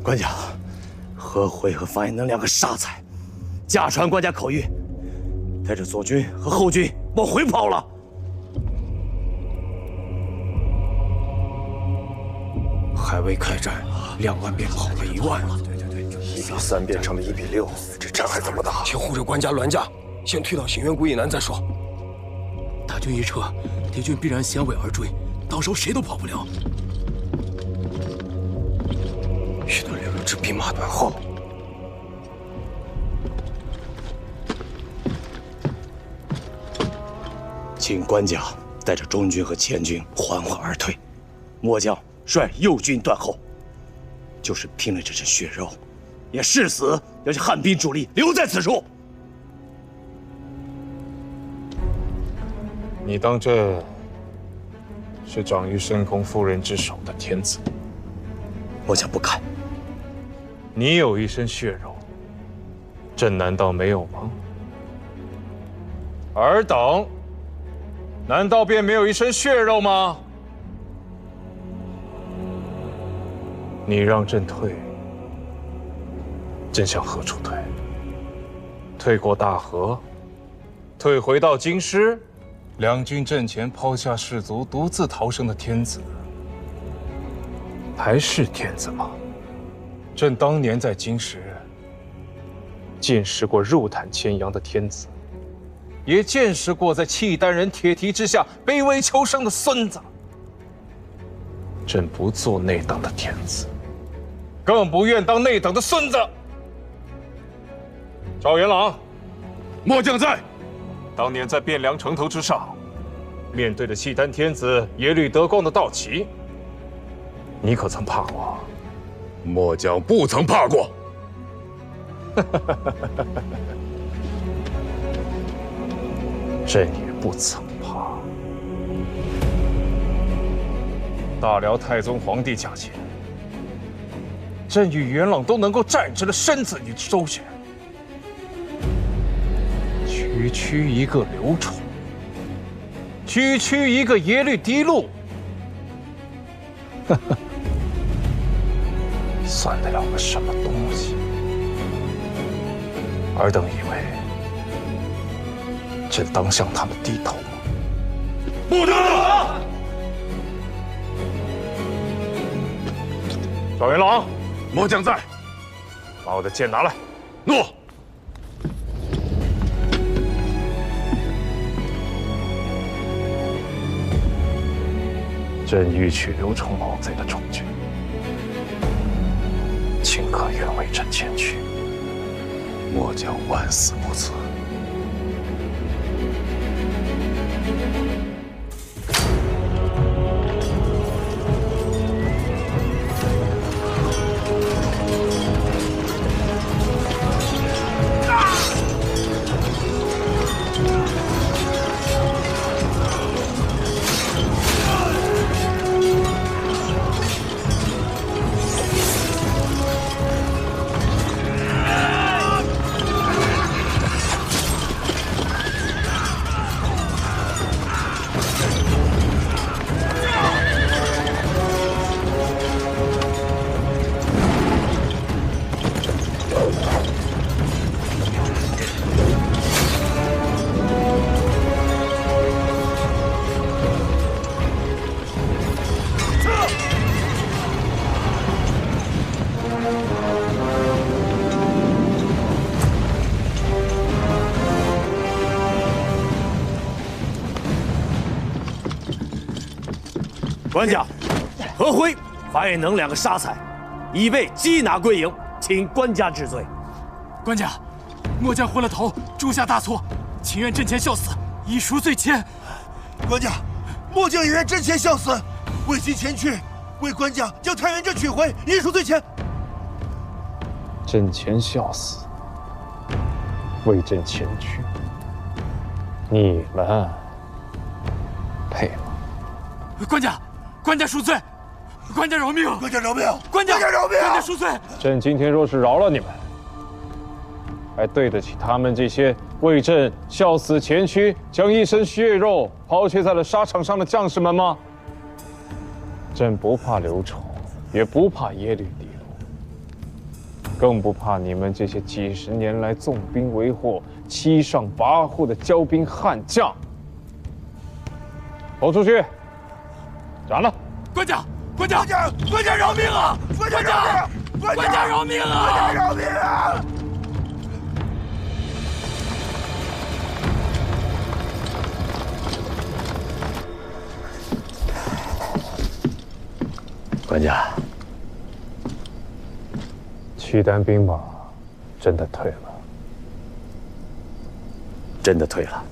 官家，何辉和范延能两个傻才，假传官家口谕，带着左军和后军往回跑了。还未开战，2万便跑了1万。1比3变成了1比6，这仗还怎么打？先护着官家栾家，先退到新源谷以南再说。大军一撤，敌军必然衔尾而追，到时候谁都跑不了。须得留一支兵马断后。请官家带着中军和前军缓缓而退，末将率右军断后。就是拼了这身血肉，也誓死要将汉兵主力留在此处。你当这是长于深宫夫人之手的天子？末将不敢。你有一身血肉，朕难道没有吗？尔等难道便没有一身血肉吗？你让朕退，朕向何处退？退过大河，退回到京师，两军阵前抛下士卒，独自逃生的天子，还是天子吗？朕当年在京师见识过肉袒牵羊的天子，也见识过在契丹人铁蹄之下卑微求生的孙子。朕不做那等的天子，更不愿当那等的孙子。赵元朗，末将在。当年在汴梁城头之上，面对着契丹天子耶律德光的道旗，你可曾怕过？末将不曾怕过。朕也不曾怕。大辽太宗皇帝驾前，朕与元朗都能够战至了身子与周旋，区区一个刘崇，区区一个耶律狄禄，算得了个什么东西？尔等以为朕当向他们低头吗？不得！赵元朗，末将在。把我的剑拿来。诺。朕欲取刘崇毛贼的宠君，卿可愿为朕前去？末将万死不辞。官家，何辉、樊延能两个傻才，已被缉拿归营，请官家治罪。官家，末将昏了头，铸下大错，请愿阵前效死，以赎罪愆。官家，末将也愿阵前效死，为其前去，为官家将太原镇取回，以赎罪愆。阵前效死，为朕前去，你们配吗？官家，官家赎罪，官家饶命！官家饶命！官家饶命！官家赎罪！朕今天若是饶了你们，还对得起他们这些为朕效死前驱、将一身血肉抛弃在了沙场上的将士们吗？朕不怕刘崇，也不怕耶律狄禄，更不怕你们这些几十年来纵兵为祸、欺上跋扈的骄兵悍将。投出去！斩了！官家，官家，官家饶命啊！官家，官家饶命啊！官家饶命啊！官家，契丹兵马真的退了，真的退了。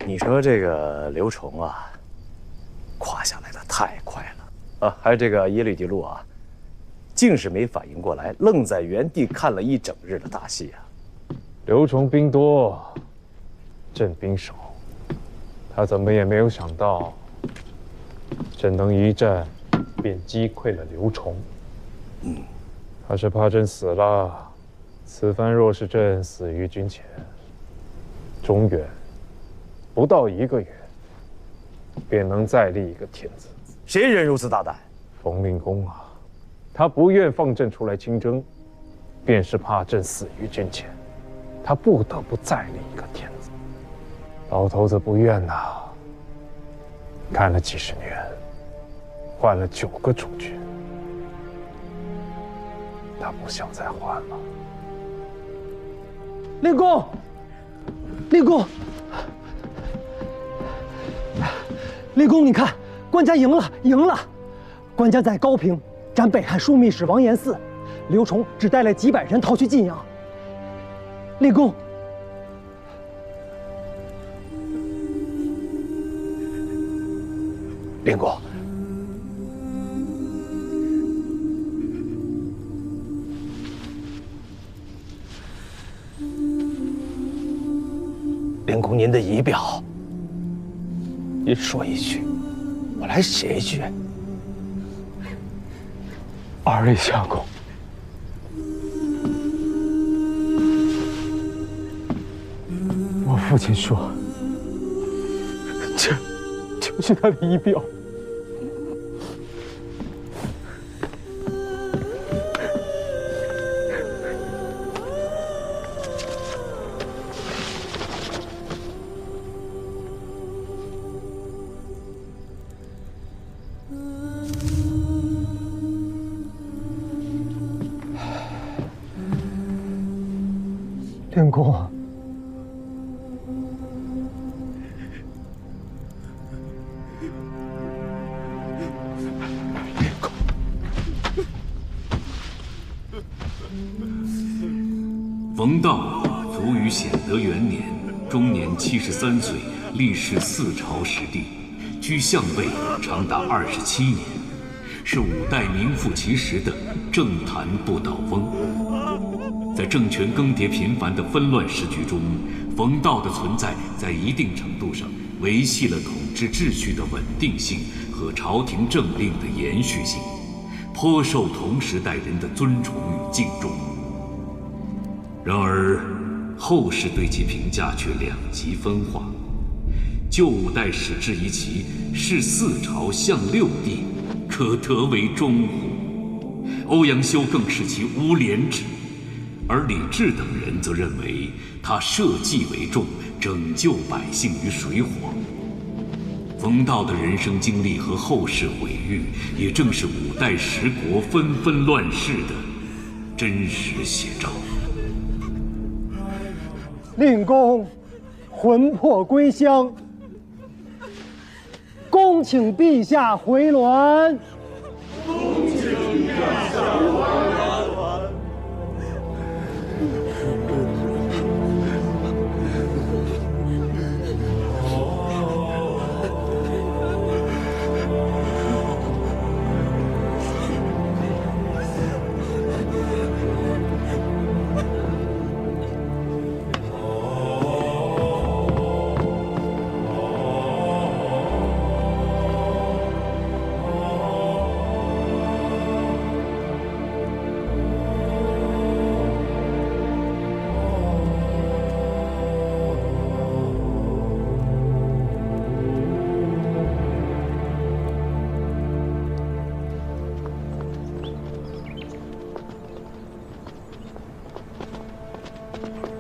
你说这个刘崇啊，垮下来的太快了啊！还有这个耶律狄禄啊，竟是没反应过来，愣在原地看了一整日的大戏啊！刘崇兵多，朕兵少，他怎么也没有想到，朕能一战便击溃了刘崇。他是怕朕死了。此番若是朕死于军前，中原不到1个月，便能再立一个天子。谁人如此大胆？冯令公啊，他不愿放朕出来亲征，便是怕朕死于军前，他不得不再立一个天子。老头子不愿呐，干了几十年，换了9个主君，他不想再换了。令公，令公，令公，你看，官家赢了，赢了！官家在高平斩北汉枢密使王延嗣，刘崇只带了几百人逃去晋阳。令公，令公，令公，您的仪表，您说一句，我来写一句。二位相公，我父亲说，这就是他的仪表。令公，冯道卒于显德元年，终年73岁，历仕4朝10帝，居相位长达27年，是5代名副其实的政坛不倒翁。在政权更迭频繁的纷乱时局中，冯道的存在在一定程度上维系了统治秩序的稳定性和朝廷政令的延续性，颇受同时代人的尊崇与敬重。然而，后世对其评价却两极分化。旧5代史志疑其是4朝相6帝，可得为忠乎？欧阳修更视其无廉耻。而李治等人则认为他社稷为重，拯救百姓于水火。冯道的人生经历和后世毁誉，也正是5代10国纷纷乱世的真实写照。令公魂魄归乡，恭请陛下回銮。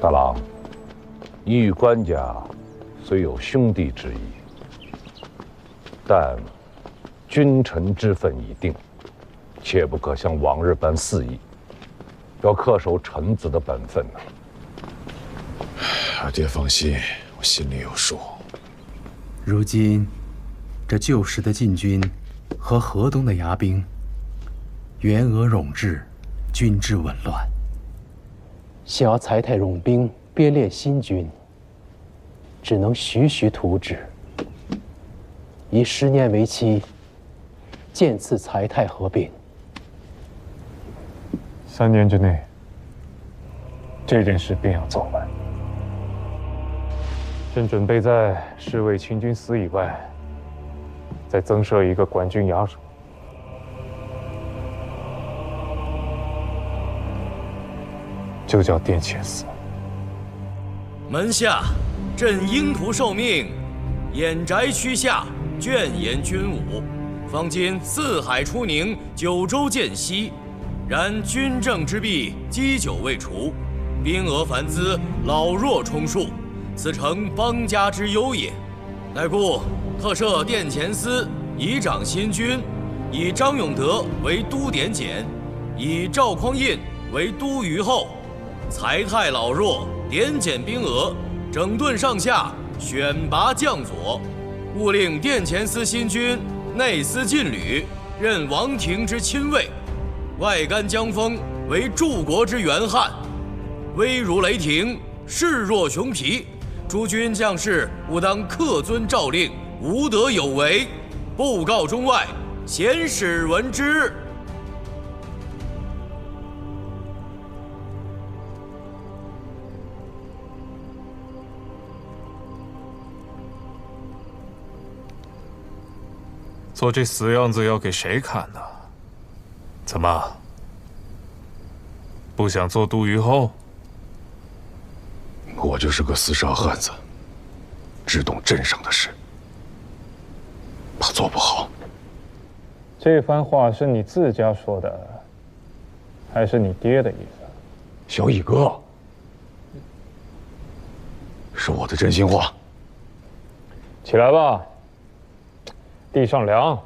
大郎，你与关家虽有兄弟之谊，但君臣之分已定，切不可像往日般肆意，要恪守臣子的本分呐。阿爹放心，我心里有数。如今，这旧时的禁军和河东的牙兵，援俄冗滞，军制紊乱。想要裁汰冗兵，编练新军，只能徐徐图之，以10年为期，渐次裁汰合并。3年之内，这件事便要做完。朕准备在侍卫清军司以外，再增设一个管军衙署。就叫殿前司。门下，朕应徒受命，偃宅区下，眷言军武。方今四海出宁，九州渐息，然军政之弊积久未除，兵额繁资，老弱充数，此诚邦家之忧也。乃故特设殿前司，以掌新军，以张永德为都点检，以赵匡胤为都虞候。裁汰老弱，点检兵额，整顿上下，选拔将佐，务令殿前司新军内司禁旅，任王庭之亲卫，外干江峰为柱国之元汉，威如雷霆，势若熊皮。诸军将士务当恪遵诏令，无得有违，布告中外，贤使闻之。做这死样子要给谁看呢？怎么，不想做都虞候？我就是个厮杀汉子，只懂镇上的事，怕做不好。这番话是你自家说的，还是你爹的意思？小乙哥，是我的真心话。起来吧，地上凉。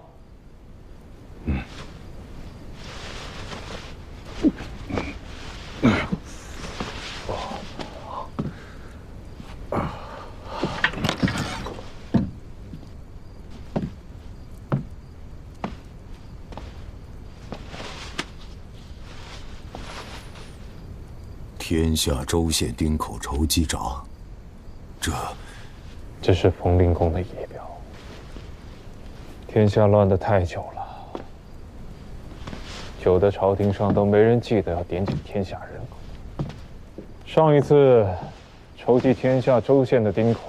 天下州县丁口筹记札，这是冯令公的仪表。天下乱得太久了，久的朝廷上都没人记得要点检天下人口。上一次筹集天下州县的丁口，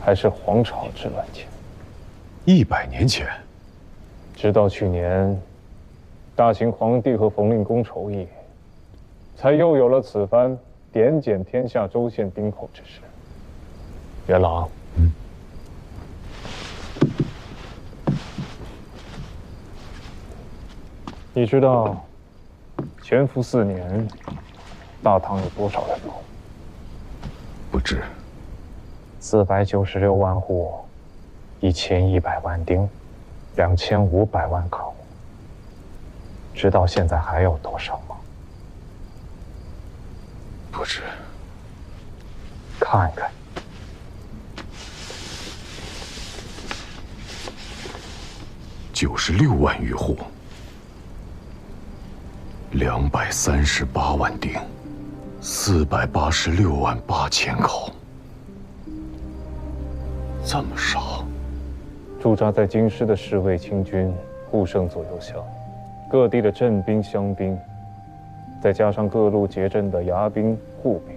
还是黄巢之乱前，100年前。直到去年，大秦皇帝和冯令公筹议，才又有了此番点检天下州县丁口之事。元朗，你知道乾伏4年，大唐有多少人口？不知。496万户，1100万丁，2500万口。知道现在还有多少吗？不知。看看。96万余户，238万丁，486万8千口，这么少。驻扎在京师的侍卫清军护圣左右校，各地的镇兵乡兵，再加上各路结镇的牙兵护兵，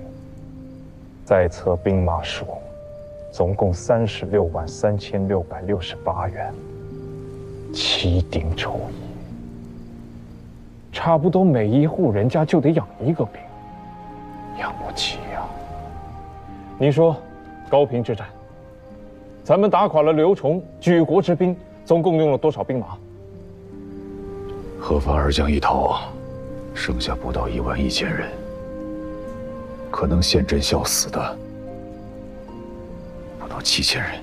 再测兵马数，总共36万3668员。7丁筹役，差不多每一户人家就得养1个兵，养不起呀。你说，高平之战，咱们打垮了刘崇举国之兵，总共用了多少兵马？河樊二将一逃，剩下不到11000人。可能现朕效死的不到7000人。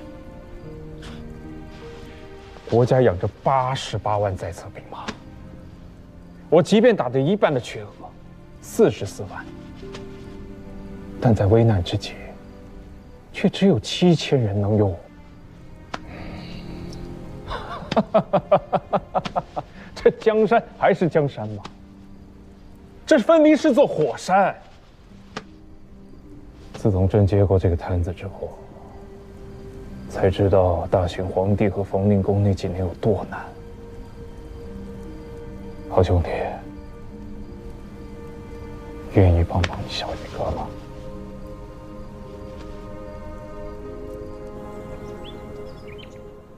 国家养着88万在册兵马，我即便打得一半的缺额，44万，但在危难之际，却只有7000人能用。这江山还是江山吗？这分明是座火山。自从朕接过这个摊子之后，才知道大选皇帝和冯令公那几年有多难。好兄弟，愿意帮忙一小一个吗？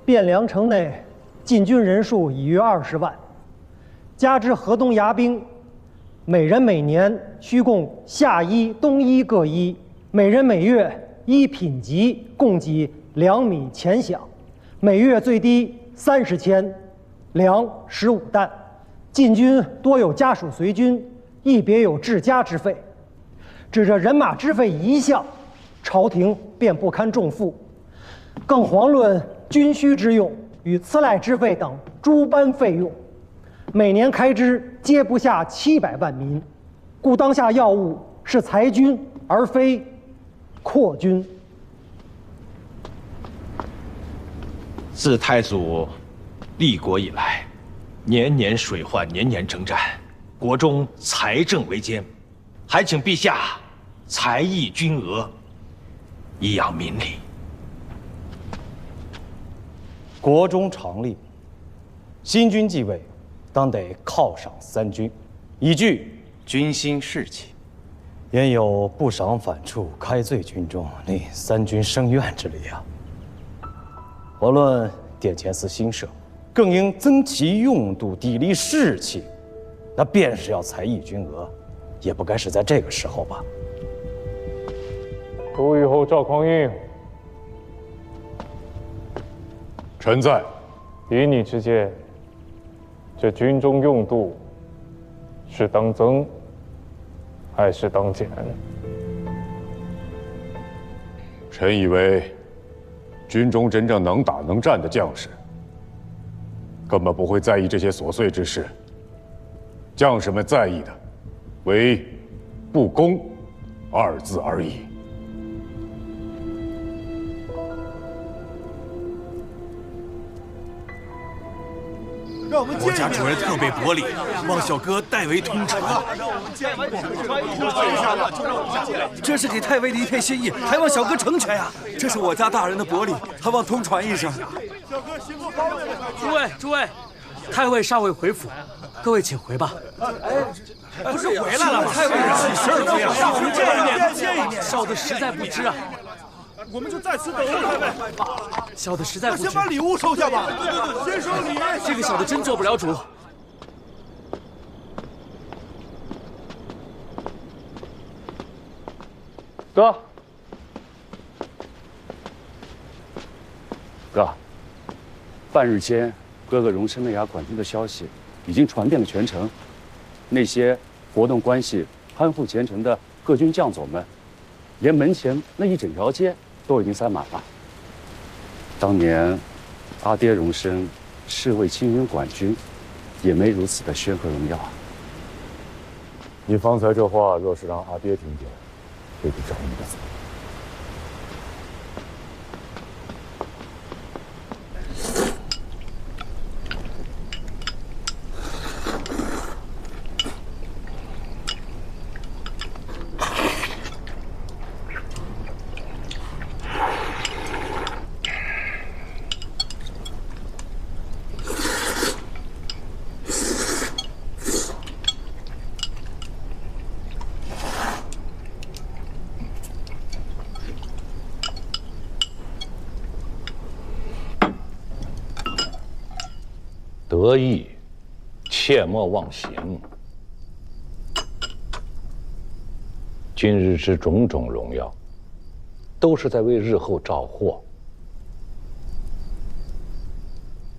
汴梁城内禁军人数已约20万，加之河东牙兵，每人每年需供夏衣、冬衣各衣，每人每月依品级供给2米钱饷，每月最低30钱，粮15担。禁军多有家属随军，亦别有治家之费。指着人马之费一项，朝廷便不堪重负，更遑论军需之用与赐赖之费等诸般费用，每年开支皆不下700万民，故当下要务是裁军而非扩军。自太祖立国以来，年年水患，年年征战，国中财政维艰，还请陛下裁议军额，以养民力。国中常例，新君继位，当得犒赏三军，以具军心士气。焉有不赏反处，开罪军中，令三军生怨之理啊！遑论殿前司新设，更应增其用度，砥砺士气。那便是要裁议军额，也不该是在这个时候吧？朱虞侯赵匡胤，臣在。以你之见，这军中用度是当增还是当减？臣以为，军中真正能打能战的将士，根本不会在意这些琐碎之事。将士们在意的，唯“不公”2字而已。国家主人特备薄礼，望小哥代为通传。这是给太尉的一片心意，还望小哥成全呀！这是我家大人的薄礼，还望通传一声。诸位，太尉尚未回府，各位请回吧。不是回来了吗？太尉喜事儿这样，见一面，小的实在不知啊。我们就在此等候太尉。小的实在不知。先把礼物收下吧。对，先收礼。这个小的真做不了主。哥，半日间，哥哥荣升了衙管军的消息已经传遍了全城，那些活动关系、攀附前程的各军将总们，连门前那一整条街都已经塞满了。当年阿爹荣升侍卫亲军管军，也没如此的煊和荣耀啊。你方才这话若是让阿爹听见，会找你的。得意，切莫忘形。今日之种种荣耀，都是在为日后找祸。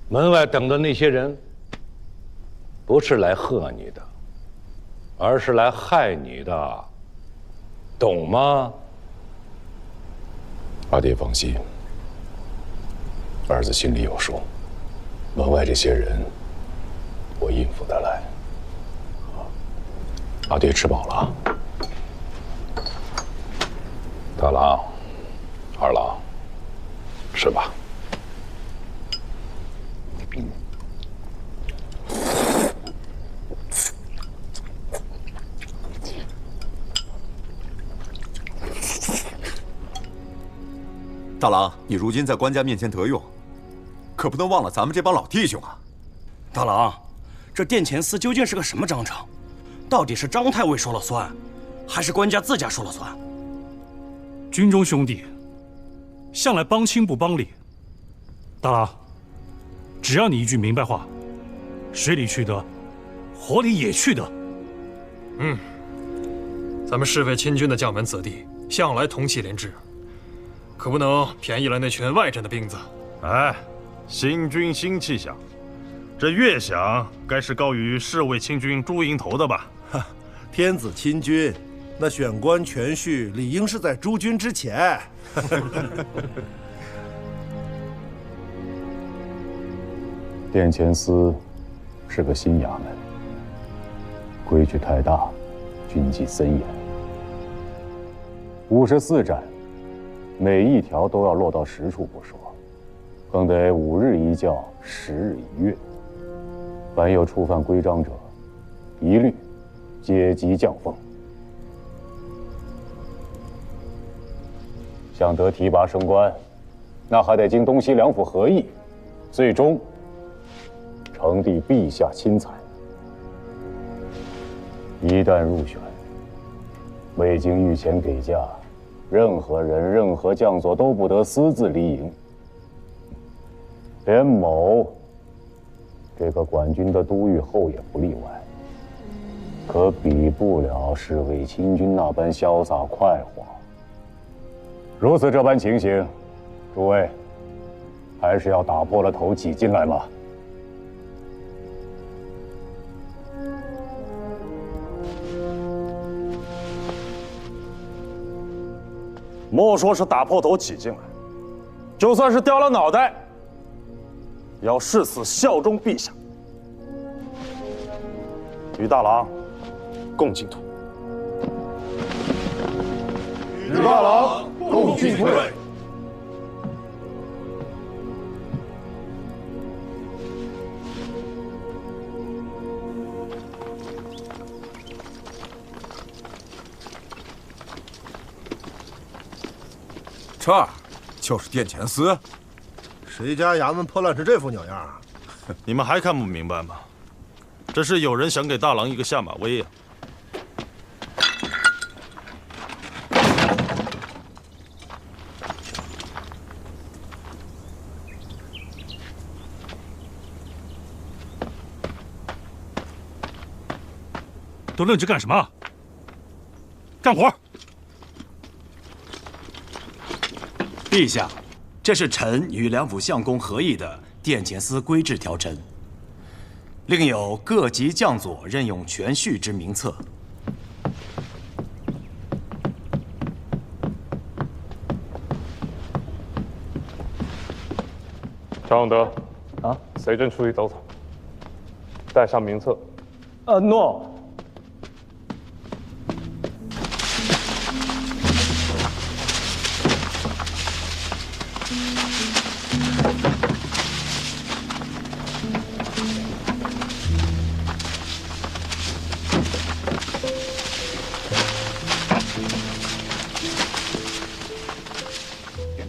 门外等的那些人，不是来贺你的，而是来害你的。懂吗？阿爹放心，儿子心里有数。门外这些人，我应付得来。阿爹吃饱了。大郎、二郎，吃吧。大郎，你如今在官家面前得用，可不能忘了咱们这帮老弟兄啊！大郎，这殿前司究竟是个什么章程？到底是张太尉说了算，还是官家自家说了算？军中兄弟向来帮亲不帮理。大郎，只要你一句明白话，水里去的，火里也去的。咱们侍卫亲军的将门子弟向来同气连枝，可不能便宜了那群外镇的兵子。哎，新军新气象，这乐响该是高于侍卫亲军朱营头的吧？天子亲军，那选官权序理应是在诸军之前。殿前司是个新衙门，规矩太大，军纪森严。54战，每一条都要落到实处不说，更得5日一教，10日一阅。凡有触犯规章者，一律阶级降俸。想得提拔升官，那还得经东西两府合议，最终呈递陛下亲裁。一旦入选，未经御前给价，任何人、任何将佐都不得私自离营，连某这个管军的都御后也不例外。可比不了侍卫亲军那般潇洒快活。如此这般情形，诸位还是要打破了头挤进来吗？莫说是打破头挤进来，就算是掉了脑袋，也要誓死效忠陛下。与大郎共进退。与大郎共进退。这儿就是殿前司，谁家衙门破烂成这副鸟样啊？你们还看不明白吗？这是有人想给大郎一个下马威呀！都愣着干什么？干活！陛下，这是臣与两府相公合议的殿前司规制条陈，另有各级将佐任用权序之名册。常永德，啊，随朕出去走走，带上名册。诺。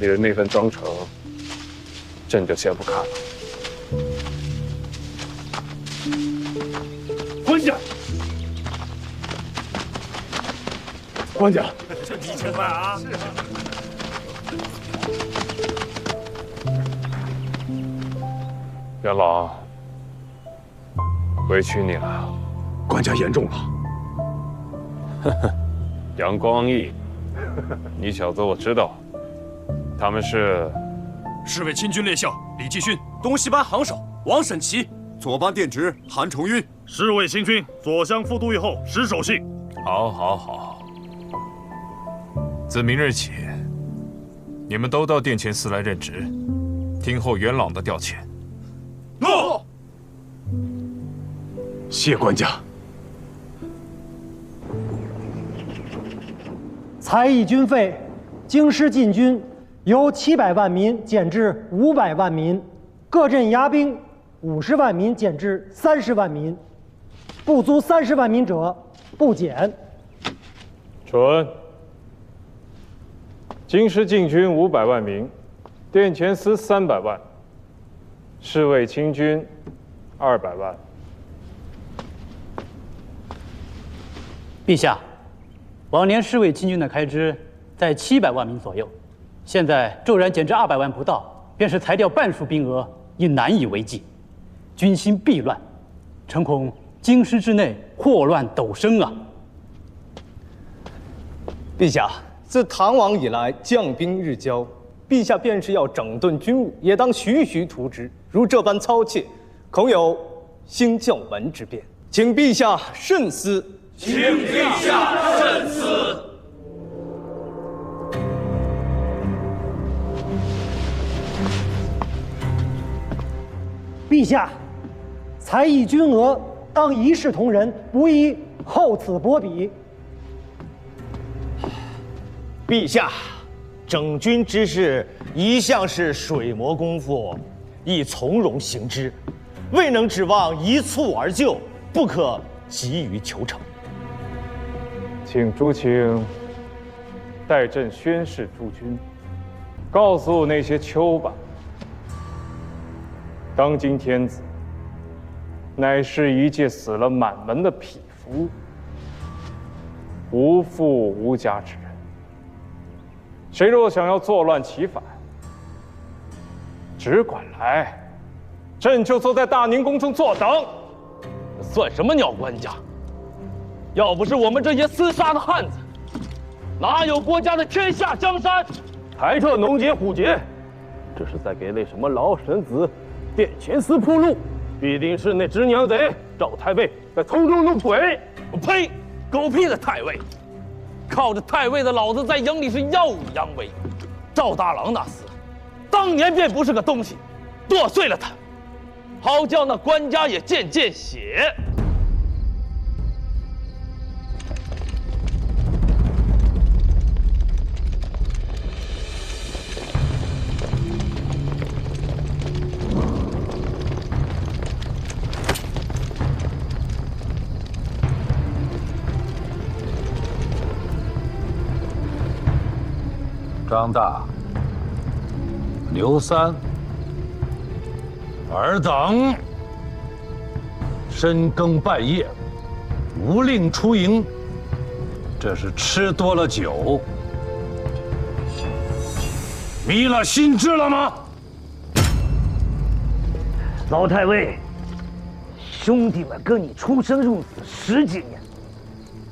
你的那份章程，朕就先不看了。官家，官家，这你请快啊！元老，委屈你了。官家言重了。呵呵，杨光义，你小子我知道。他们是侍卫亲军列校李继勋，东西班行首王审琦，左班殿直韩重晕，侍卫亲军左相副都御后石守信。好，好，好。自明日起，你们都到殿前司来任职，听候元朗的调遣。诺。谢官家。才艺军费，京师禁军由700万民减至500万民，各镇牙兵50万民减至30万民，不足30万民者不减。准。京师禁军500万名，殿前司300万，侍卫清军200万。陛下，往年侍卫清军的开支在700万名左右，现在骤然减至200万不到，便是裁掉半数兵额，已难以为继，军心必乱，诚恐京师之内祸乱陡生啊！陛下，自唐王以来，将兵日交，陛下便是要整顿军务，也当徐徐图之。如这般操切，恐有兴教文之变，请陛下慎思。请陛下慎思。陛下，才艺军额当一视同仁，不宜厚此薄彼。陛下，整军之事一向是水磨功夫，宜从容行之，未能指望一蹴而就，不可急于求成。请朱清代朕宣示诸军，告诉那些丘吧，当今天子乃是一介死了满门的匹夫，无父无家之人。谁若想要作乱起反，只管来，朕就坐在大宁宫中坐等。算什么鸟官家？要不是我们这些厮杀的汉子，哪有国家的天下江山？抬这农劫虎劫，这是在给那什么老臣子殿前司铺路，必定是那直娘贼赵太尉在从中弄鬼。呸！狗屁的太尉！靠着太尉的老子在营里是耀武扬威。赵大郎那厮，当年便不是个东西，剁碎了他，好叫那官家也见见血。张大、刘三、尔等深更半夜无令出营，这是吃多了酒，迷了心智了吗？老太尉，兄弟们跟你出生入死10几年，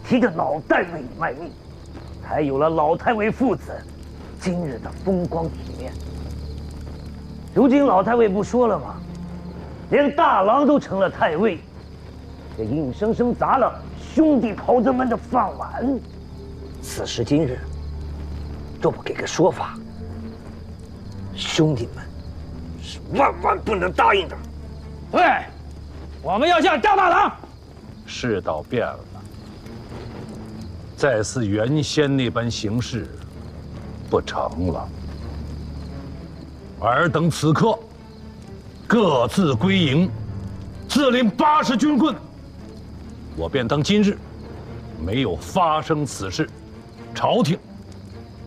提着老太尉卖命，才有了老太尉父子今日的风光体面。如今老太尉不说了吗？连大郎都成了太尉，这硬生生砸了兄弟袍子们的饭碗。此时今日，若不给个说法，兄弟们是万万不能答应的。对，我们要向赵大郎。世道变了，再似原先那般行事不成了。尔等此刻各自归营，自领80军棍。我便当今日没有发生此事，朝廷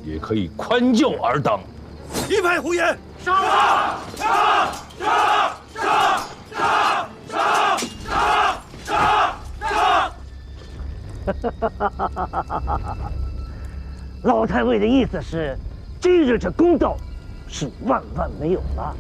也可以宽宥尔等。一派胡言！杀！杀！杀！杀！杀！杀！杀！杀！老太尉的意思是，今日这公道是万万没有了。